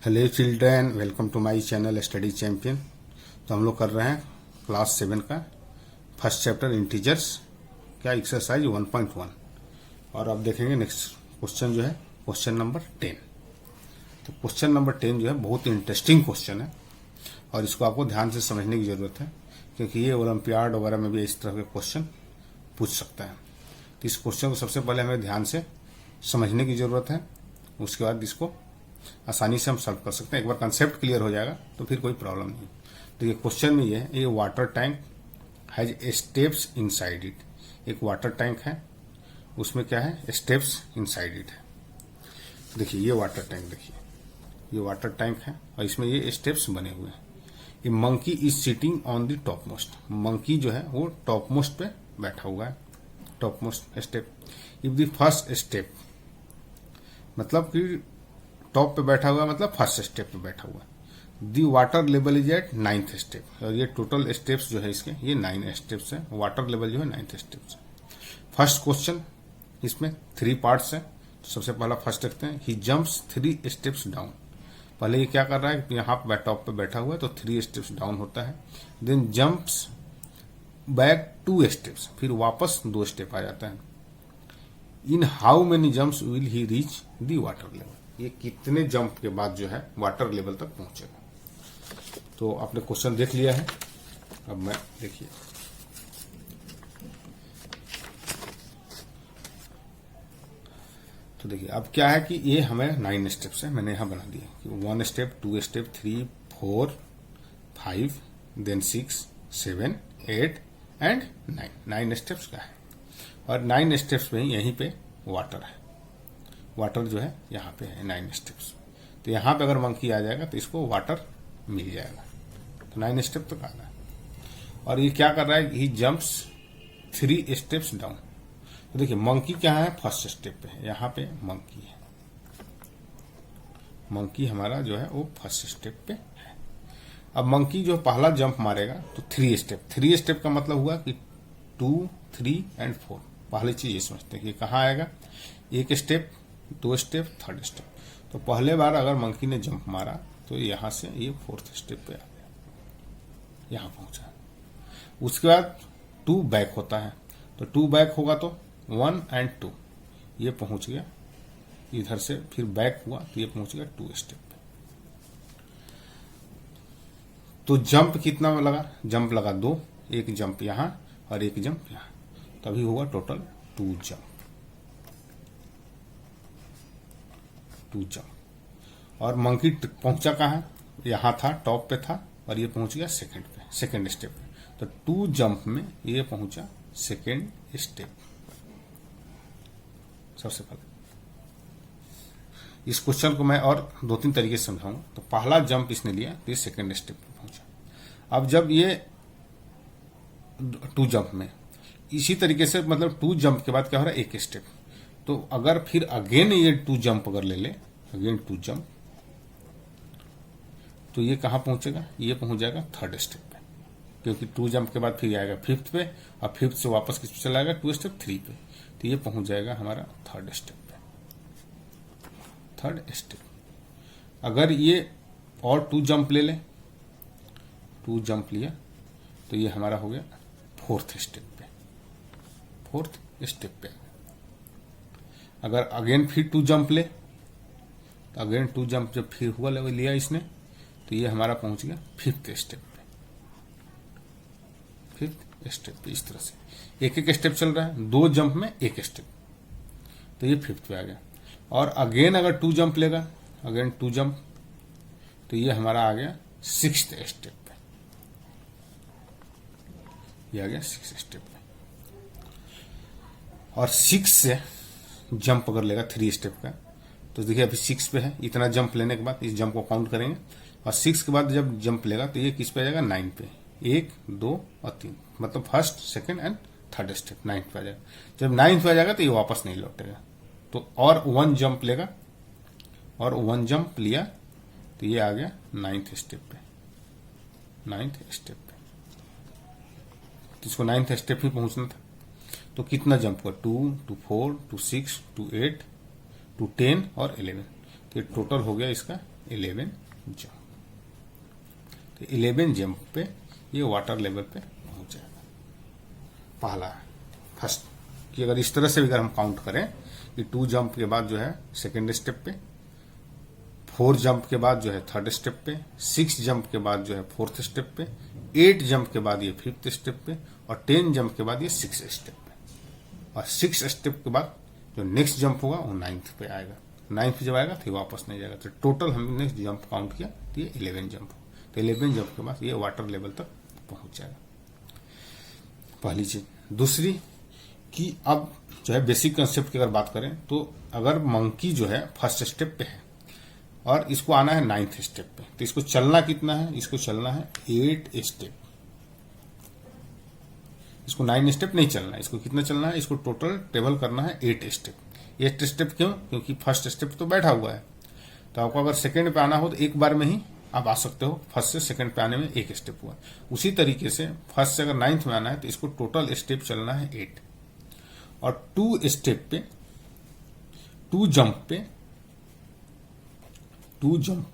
Hello children, welcome to my channel study champion. तो हम लोग कर रहे हैं क्लास 7 का फर्स्ट चैप्टर इंटीजर्स क्या एक्सरसाइज 1.1 और अब देखेंगे नेक्स्ट क्वेश्चन जो है क्वेश्चन नंबर 10। तो क्वेश्चन नंबर 10 जो है बहुत इंटरेस्टिंग क्वेश्चन है और इसको आपको ध्यान से समझने की जरूरत है क्योंकि ये ओलंपियाड वगैरह में भी इस तरह के क्वेश्चन पूछ सकता है। तो इस क्वेश्चन को सबसे पहले हमें ध्यान से समझने की जरूरत है, उसके बाद इसको आसानी से हम सॉल्व कर सकते हैं। एक बार कंसेप्ट क्लियर हो जाएगा तो फिर कोई प्रॉब्लम नहीं। तो ये क्वेश्चन में ये है, ये water tank has steps inside it. एक वाटर टैंक है, उसमें क्या है, स्टेप्स इनसाइड इट है। देखिए ये वाटर टैंक, देखिए ये वाटर टैंक है और इसमें ये स्टेप्स बने हुए हैं। ये monkey is sitting on the top most. Monkey जो है वो टॉप मोस्ट पे बैठा हुआ है, top most step. If the first step, मतलब कि टॉप पे बैठा हुआ मतलब फर्स्ट स्टेप पे बैठा हुआ। The water level is at 9th step. और ये टोटल स्टेप्स जो है इसके ये 9 स्टेप्स है। वाटर लेवल जो है 9th स्टेप्स है। फर्स्ट क्वेश्चन इसमें 3 पार्ट्स है। तो सबसे पहला फर्स्ट देखते हैं, ही जंप्स 3 स्टेप्स डाउन। पहले ये क्या कर रहा है, यहाँ पे टॉप पे बैठा हुआ है तो 3 स्टेप्स डाउन होता है। देन जंप्स बैक 2 स्टेप्स, फिर वापस 2 स्टेप आ जाता है। In how many jumps will he reach the water level. ये कितने जंप के बाद जो है वाटर लेवल तक पहुंचेगा। तो आपने क्वेश्चन देख लिया है। अब मैं देखिए तो देखिए अब क्या है कि ये हमें 9 स्टेप्स है, मैंने यहां बना दिया कि 1 step 2 step 3 4 5 then 6 7 8 and 9 steps का है। और 9 स्टेप्स में यहीं पे वाटर है। वाटर जो है यहाँ पे है 9 स्टेप्स। तो यहाँ पे अगर मंकी आ जाएगा तो इसको वाटर मिल जाएगा। तो 9 स्टेप तक आना है। और ये क्या कर रहा है, ही जंप्स 3 स्टेप्स डाउन। तो देखिए मंकी क्या है, फर्स्ट स्टेप पे है, यहाँ पे मंकी है। मंकी हमारा जो है वो फर्स्ट स्टेप पे है। अब मंकी जो पहला जंप मारेगा तो 3 स्टेप। 3 स्टेप का मतलब हुआ कि 2 3 एंड 4। पहली चीज ये समझते हैं कि कहाँ आएगा, 1 स्टेप 2 स्टेप 3rd स्टेप। तो पहले बार अगर मंकी ने जंप मारा तो यहां से ये 4th स्टेप पे आ गया, यहां पहुंचा। उसके बाद 2 बैक होता है। तो 2 बैक होगा तो 1 एंड 2 ये पहुंच गया इधर से, फिर बैक हुआ तो ये पहुंच गया 2 स्टेप पे। तो जंप कितना लगा, जंप लगा 2, एक जंप यहां और एक जंप यहां, तभी हुआ टोटल 2 जंप। 2 जंप। और मंकी पहुंचा कहां, यहां था, टॉप पे था और ये पहुंच गया सेकंड स्टेप पे। तो 2 जंप में ये पहुंचा सेकंड स्टेप। सबसे पहले इस क्वेश्चन को मैं और 2-3 तरीके से समझाऊंगा। तो पहला जंप इसने लिया तो ये सेकंड स्टेप पे पहुंचा। अब जब ये 2 जंप में इसी तरीके से, मतलब 2 जंप के बाद क्या हो रहा है, 1 स्टेप। तो अगर फिर अगेन ये 2 जंप अगर ले ले, अगेन 2 जंप, तो ये कहां पहुंचेगा, ये पहुंच जाएगा 3rd स्टेप पे। क्योंकि 2 जंप के बाद फिर आएगा 5th पे और 5th से वापस किस पे चला जाएगा, 2 स्टेप 3 पे। तो ये पहुंच जाएगा हमारा 3rd स्टेप पे, 3rd स्टेप। अगर ये और 2 जंप ले ले, 2 जंप लिया तो ये हमारा हो गया 4th स्टेप पे, 4th स्टेप पे। अगर अगेन फिर 2 जंप ले तो अगेन 2 जंप जब फिर हुआ लिया इसने तो ये हमारा पहुंच गया 5th स्टेप पे, 5th स्टेप पे। इस तरह से एक स्टेप चल रहा है, 2 जंप में 1 स्टेप, तो ये 5th पे आ गया। और अगेन अगर 2 जंप लेगा, अगेन 2 जंप, तो ये हमारा आ गया 6th स्टेप पे, ये आ गया 6th स्टेप पे। और 6 से जंप अगर लेगा 3 स्टेप का, तो देखिए अभी 6 पे है। इतना जंप लेने के बाद इस जंप को काउंट करेंगे और 6 के बाद जब जंप लेगा तो ये किस पे आ जाएगा, 9 पे। 1 2 और 3, मतलब first second and 3rd step 9th पे आ जाएगा। जब 9th पे आ जाएगा तो ये वापस नहीं लौटेगा। तो और 1 जंप लेगा और 1 जंप लिया तो ये आ गया 9th स्टेप पे, 9th स्टेप पे। तो इसको 9th स्टेप ही पहुंचना था। तो कितना जंप हुआ, 2 to 4 to 6 to 8 to 10 और 11। तो टोटल हो गया इसका 11 जंप। तो 11 जंप पे ये वाटर लेवल पे पहुंच जाएगा। पहला फर्स्ट कि अगर इस तरह से भी अगर हम काउंट करें कि 2 जंप के बाद जो है सेकेंड स्टेप पे, 4 जंप के बाद जो है थर्ड स्टेप पे, 6 जंप के बाद जो है फोर्थ स्टेप पे, 8 जंप के बाद ये फिफ्थ स्टेप पे, और 10 जंप के बाद ये 6 स्टेप पे, और 6 स्टेप के बाद जो नेक्स्ट जंप होगा वो 9th पे आएगा। 9th जब आएगा तो वापस नहीं जाएगा। तो टोटल हमने जंप काउंट किया तो ये 11 जंप हो। तो 11 जंप के बाद ये वाटर लेवल तक पहुंच जाएगा। पहली चीज। दूसरी कि अब जो है बेसिक कंसेप्ट की अगर बात करें तो अगर मंकी जो है फर्स्ट स्टेप पे है और इसको आना है 9th स्टेप पे, तो इसको चलना कितना है? इसको चलना है 8 स्टेप। इसको 9 स्टेप नहीं चलना है, इसको कितना चलना है? इसको टोटल ट्रेवल करना है 8 स्टेप। 8 स्टेप क्यों? क्योंकि फर्स्ट स्टेप तो बैठा हुआ है। तो आपको अगर सेकंड पे आना हो तो एक बार में ही आप आ सकते हो। फर्स्ट से सेकंड पे आने में 1 स्टेप हुआ। उसी तरीके से फर्स्ट से अगर 9th में आना है तो इसको टोटल स्टेप चलना है 8, और 2 स्टेप पे 2 जंप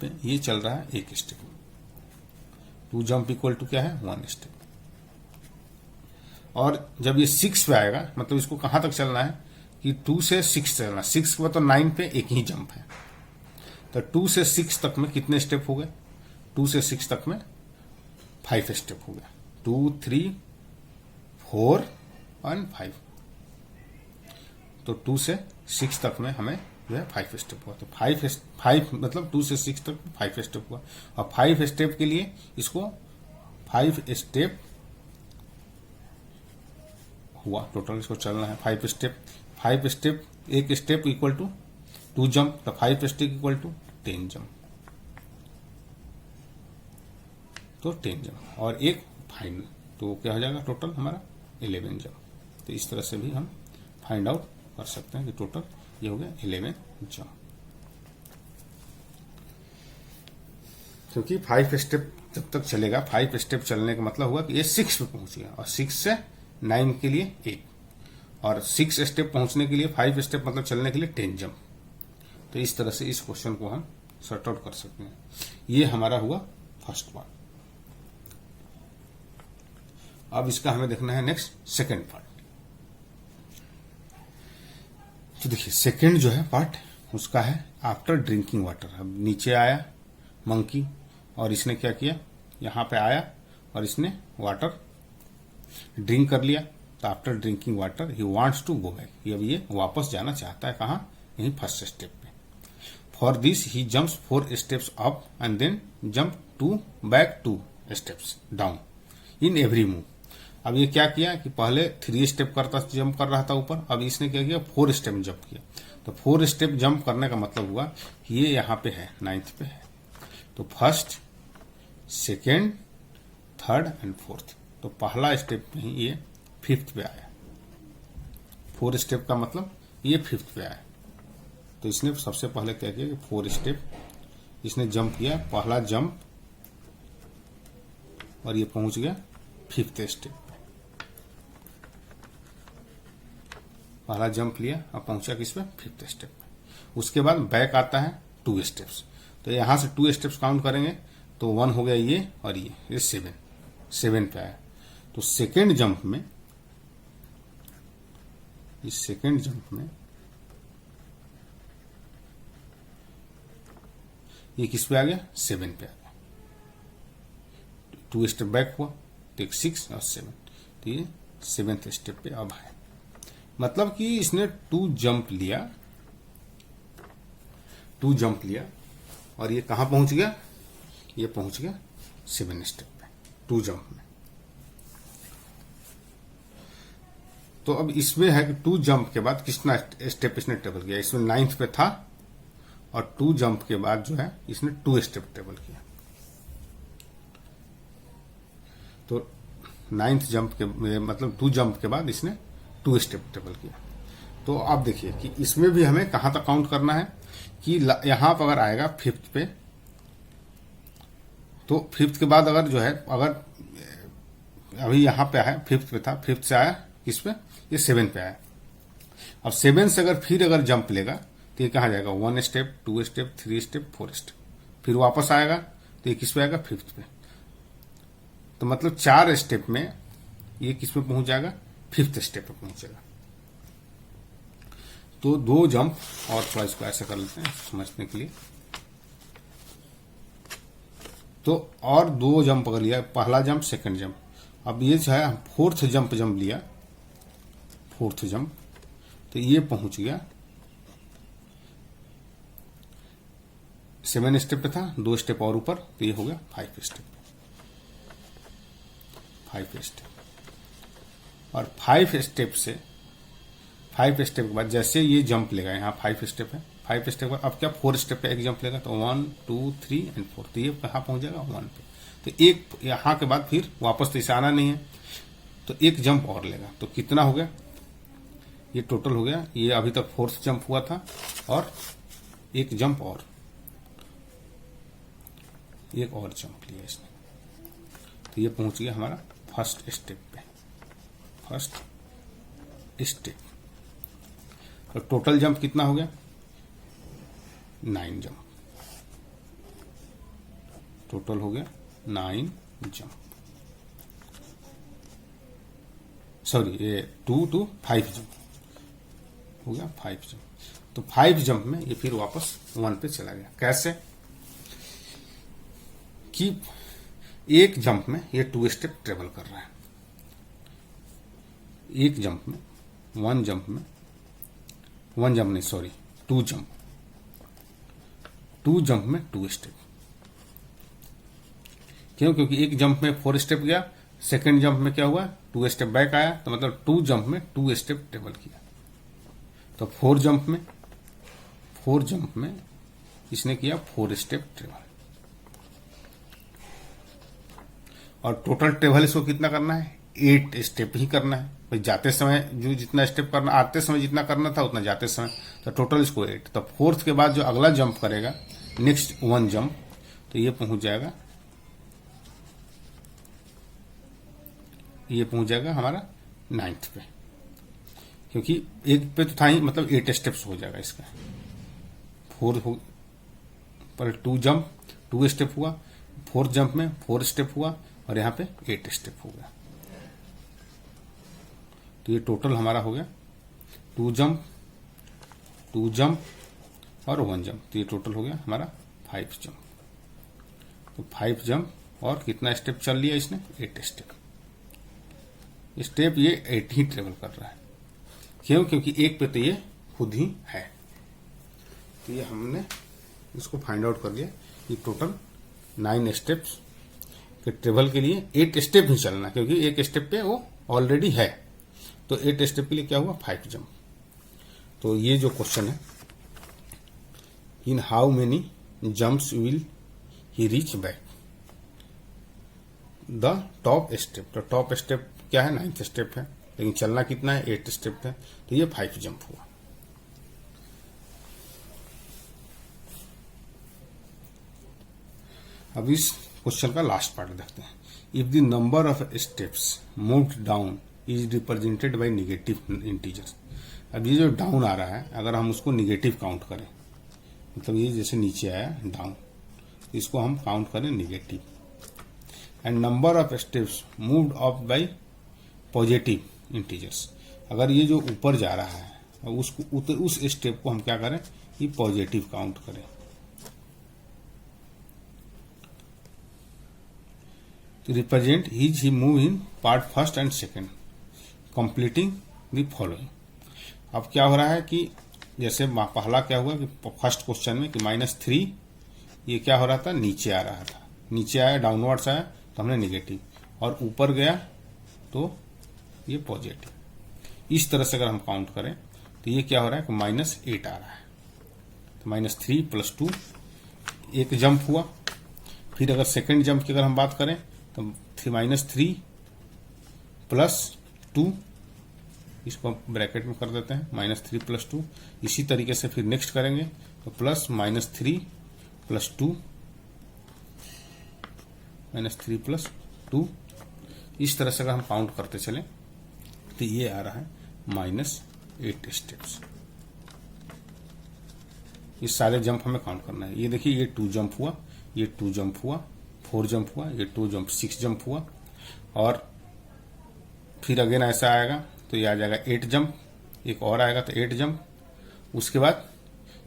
पे ये चल रहा है 1 स्टेप। 2 जंप इक्वल टू क्या है? 1 स्टेप। और जब ये 6 पे आएगा, मतलब इसको कहां तक चलना है कि 2 से 6 चलना। 6 के बाद तो 9 पे एक ही जंप है। तो 2 से 6 तक में कितने स्टेप हो गए? 2 से 6 तक में 5 स्टेप हो गया। 2, 3, 4 और 5। तो 2 से 6 तक में हमें जो है 5 स्टेप हुआ। तो 5 मतलब 2 से 6 तक 5 स्टेप हुआ। और 5 स्टेप के लिए इसको 5 स्टेप हुआ टोटल। इसको चलना है 5 स्टेप। 5 स्टेप, एक स्टेप इक्वल टू 2 जंप, तो 5 स्टेप इक्वल टू 10 जंप। तो 10 जंप और एक फाइनल, तो क्या हो जाएगा टोटल हमारा 11 जंप। तो इस तरह से भी हम फाइंड आउट कर सकते हैं कि टोटल ये हो गया 11 जंप। क्योंकि 5 स्टेप जब तक चलेगा, 5 स्टेप चलने का मतलब हुआ कि ये 6 पे पहुंच गया, और 6 से 9 के लिए 1, और 6 स्टेप पहुंचने के लिए 5 स्टेप मतलब चलने के लिए 10 जंप। तो इस तरह से इस क्वेश्चन को हम सॉर्ट आउट कर सकते हैं। ये हमारा हुआ फर्स्ट पार्ट। अब इसका हमें देखना है नेक्स्ट सेकंड पार्ट। तो देखिए सेकंड जो है पार्ट उसका है आफ्टर ड्रिंकिंग वाटर। अब नीचे आया मंकी और इसने क्या किया, यहां पे आया और इसने वाटर ड्रिंक कर लिया। तो after drinking water he wants to go back. अब ये वापस जाना चाहता है कहां? यही फर्स्ट स्टेप पे। For this he jumps 4 steps up and then jump 2 back 2 steps down in every move. अब ये क्या किया कि पहले 3 स्टेप जंप कर रहा था ऊपर, अब इसने क्या किया 4 स्टेप जंप किया। तो 4 स्टेप जंप करने का मतलब हुआ कि ये यहां पे है 9th पे है। तो first, second, third and fourth. तो पहला स्टेप में ही ये 5th पे आया। 4 स्टेप का मतलब ये 5th पे आया। तो इसने सबसे पहले क्या किया कि 4 स्टेप इसने जंप किया, पहला जंप, और ये पहुंच गया 5th स्टेप पे। पहला जंप लिया और पहुंचा किस पे? 5th स्टेप पे। उसके बाद बैक आता है 2 स्टेप्स। तो यहां से 2 स्टेप्स काउंट करेंगे तो 1 हो गया ये, और ये 7 पे आया। तो सेकेंड जंप में, इस सेकेंड जंप में ये किस पे आ गया? 7 पे आ गया। 2 स्टेप बैक हुआ तो एक 6 और 7। तो ये 7th स्टेप पे अब है। मतलब कि इसने 2 जंप लिया और ये कहां पहुंच गया? ये पहुंच गया 7 स्टेप पे 2 जंप में। तो अब इसमें है कि 2 जंप के बाद कितना स्टेप इसने ट्रेवल किया? इसमें 9th पे था और 2 जंप के बाद जो है इसने 2 स्टेप ट्रेवल किया। तो 9th जंप के मतलब 2 जंप के बाद इसने 2 स्टेप ट्रेवल किया। तो आप देखिए कि इसमें भी हमें कहां तक काउंट करना है कि यहां पर अगर आएगा 5th पे, तो 5th के बाद अगर जो है, अगर अभी यहां पे है 5th पे था, 5th से आया किस पे? ये 7 पे आया। अब 7 से अगर फिर अगर जंप लेगा तो ये कहाँ जाएगा, 1 स्टेप, 2 स्टेप, 3 स्टेप, 4 स्टेप, फिर वापस आएगा तो ये किस पे आएगा, 5th पे। तो मतलब 4 स्टेप में ये किस पे पहुंच जाएगा, 5th स्टेप पे पहुंचेगा। तो 2 जंप और थोड़ा इसको ऐसा कर लेते हैं समझने के लिए। तो और 2 जंप अगर लिया, पहला जंप, सेकंड जंप, अब ये जो है 4th जंप लिया, 4th जंप, तो ये पहुंच गया 7 स्टेप पे था, 2 स्टेप और ऊपर, तो ये हो गया 5 स्टेप, 5 स्टेप। और 5 स्टेप से, 5 स्टेप के बाद जैसे ये जंप लेगा, यहाँ 5 स्टेप है, 5 स्टेप के बाद अब क्या 4 स्टेप पे एक जंप लेगा, तो 1 2 3 एंड 4, तो ये कहाँ पहुंच जाएगा, 1 पे। तो एक यहाँ के बाद फिर वापस तो इसे आना नहीं है, तो एक जंप और लेगा, तो कितना हो गया, ये टोटल हो गया, ये अभी तक 4th जंप हुआ था और एक जंप और, एक और जंप लिया इसने, तो ये पहुंच गया हमारा 1st स्टेप पे, 1st स्टेप। और टोटल जंप कितना हो गया, 9 जंप, टोटल हो गया 9 जंप, सॉरी ये 2 to 5 जंप हो गया, 5 जंप। तो 5 जंप में ये फिर वापस 1 पे चला गया। कैसे कि एक जंप में ये 2 स्टेप ट्रेवल कर रहा है, एक जंप में, 1 जंप में, 1 जंप नहीं सॉरी 2 जंप, 2 जंप में 2 स्टेप। क्यों, क्योंकि एक जंप में 4 स्टेप गया, सेकंड जंप में क्या हुआ, 2 स्टेप बैक आया, तो मतलब 2 जंप में 2 स्टेप ट्रेवल किया। तो 4 जंप में इसने किया 4 स्टेप ट्रेवल। और टोटल ट्रेवल इसको कितना करना है, 8 स्टेप ही करना है भाई। जाते समय जो जितना स्टेप करना, आते समय जितना करना था उतना जाते समय, तो टोटल इसको 8। तो 4th के बाद जो अगला जंप करेगा, नेक्स्ट 1 जंप, तो ये पहुंच जाएगा, ये पहुंच जाएगा हमारा 9th पे, क्योंकि एक पे तो था ही, मतलब 8 स्टेप्स हो जाएगा इसका। 4 हो पर 2 जंप, 2 स्टेप हुआ, 4th जंप में 4 स्टेप हुआ, और यहां पे 8 स्टेप हो गया। तो ये टोटल हमारा हो गया 2 जंप, 2 जंप और 1 जंप, तो ये टोटल हो गया हमारा 5 जंप। तो 5 जंप और कितना स्टेप चल लिया इसने, 8 स्टेप। स्टेप ये 8 ही ट्रेवल कर रहा है। क्यों, क्योंकि एक पे तो ये खुद ही है। तो ये हमने इसको फाइंड आउट कर लिया कि टोटल 9 स्टेप्स के ट्रेवल के लिए 8 स्टेप ही चलना, क्योंकि एक स्टेप पे वो ऑलरेडी है। तो 8 स्टेप के लिए क्या हुआ, 5 जंप। तो ये जो क्वेश्चन है, in how many jumps will he reach back the top step. तो टॉप स्टेप क्या है, 9th स्टेप है, लेकिन चलना कितना है, 8 स्टेप है, तो ये 5 जंप हुआ। अब इस क्वेश्चन का लास्ट पार्ट देखते हैं। If the number of steps moved down is represented by negative integers. अब ये जो डाउन आ रहा है, अगर हम उसको निगेटिव काउंट करें, मतलब ये जैसे नीचे आया डाउन, तो इसको हम काउंट करें negative. And number of steps moved up by positive integers. अगर ये जो ऊपर जा रहा है, उसको उस स्टेप को हम क्या करें, ये पॉजिटिव काउंट करें। तो represent he move in part first and second completing the following. अब क्या हो रहा है कि जैसे पहला क्या हुआ कि फर्स्ट क्वेश्चन में कि -3 ये क्या हो रहा था, नीचे आ रहा था, नीचे आया डाउनवर्ड्स आया तो हमने निगेटिव, और ऊपर गया तो ये पॉजिटिव। इस तरह से अगर हम काउंट करें तो ये क्या हो रहा है कि -8 आ रहा है। तो -3 + 2 एक जंप हुआ। फिर अगर सेकेंड जंप की अगर हम बात करें तो -3 + 2, इसको ब्रैकेट में कर देते हैं, -3 + 2। इसी तरीके से फिर नेक्स्ट करेंगे तो प्लस -3 + 2, -3 + 2। इस तरह से अगर हम काउंट करते चले तो ये आ रहा है -8 स्टेप्स। ये सारे जंप हमें काउंट करना है। ये देखिए ये 2 जंप हुआ, ये 2 जंप हुआ, 4 जंप हुआ, ये 2 जंप 6 जंप हुआ, और फिर अगेन ऐसा आएगा तो ये आ जाएगा 8 जंप, एक और आएगा तो 8 जंप, उसके बाद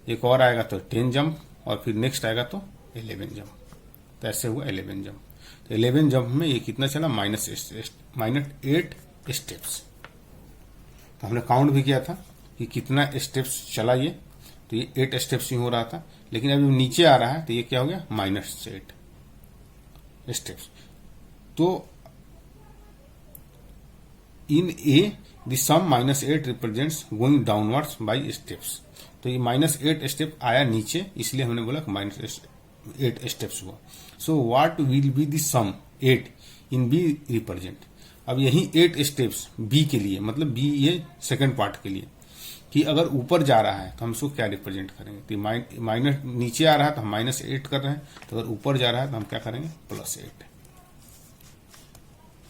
एक और आएगा तो 10 जंप, और फिर नेक्स्ट आएगा तो 11 जंप। तो ऐसे हुआ 11 जंप। तो 11 जंप में ये कितना चला, -8 स्टेप्स। तो हमने काउंट भी किया था कि कितना स्टेप्स चला ये, तो ये 8 स्टेप्स ही हो रहा था, लेकिन अभी नीचे आ रहा है तो ये क्या हो गया, -8 स्टेप्स। तो in a the sum -8 represents going downwards by steps. तो ये -8 स्टेप आया नीचे, इसलिए हमने बोला -8 स्टेप्स हुआ। So what will be the sum 8 in be represent. अब यही 8 स्टेप्स बी के लिए, मतलब बी ये सेकंड पार्ट के लिए, कि अगर ऊपर जा रहा है तो हम उसको क्या रिप्रेजेंट करेंगे। तो माइनस नीचे आ रहा है तो हम -8 कर रहे हैं, तो अगर ऊपर जा रहा है तो हम क्या करेंगे, +8।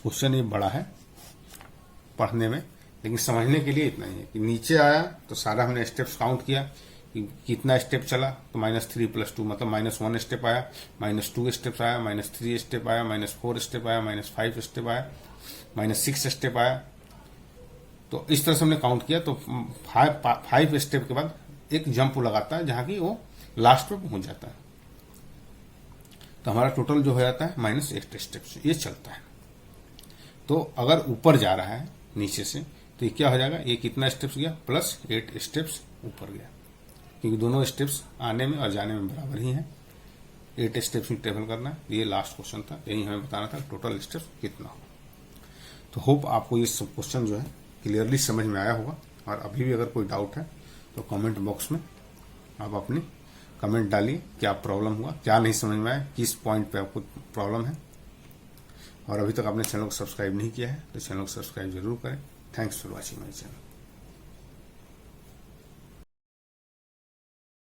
क्वेश्चन ये बड़ा है पढ़ने में, लेकिन समझने के लिए इतना ही है कि नीचे आया तो सारा हमने स्टेप्स काउंट किया कि कितना स्टेप चला, तो -3 + 2 मतलब -1 स्टेप आया, -2 स्टेप्स आया, -3 स्टेप आया, -4 स्टेप आया, -5 स्टेप आया, -6 स्टेप आया। तो इस तरह से हमने काउंट किया। तो 5 स्टेप के बाद एक जंप लगाता है जहां की वो लास्ट पे पहुंच जाता है, तो हमारा टोटल जो हो जाता है -8 स्टेप्स ये चलता है। तो अगर ऊपर जा रहा है नीचे से तो ये क्या हो जाएगा, ये कितना स्टेप्स गया, +8 स्टेप्स ऊपर गया, क्योंकि दोनों स्टेप्स आने में और जाने में बराबर ही हैं। 8 स्टेप्स में ट्रेवल करना है। ये लास्ट क्वेश्चन था, यही हमें बताना था टोटल स्टेप्स कितना हो। तो होप आपको ये सब क्वेश्चन जो है क्लियरली समझ में आया होगा, और अभी भी अगर कोई डाउट है तो कमेंट बॉक्स में आप अपनी कमेंट डालिए, क्या प्रॉब्लम हुआ, क्या नहीं समझ में आया, किस पॉइंट पे आपको प्रॉब्लम है। और अभी तक आपने चैनल को सब्सक्राइब नहीं किया है तो चैनल को सब्सक्राइब जरूर करें। Thanks for watching my channel.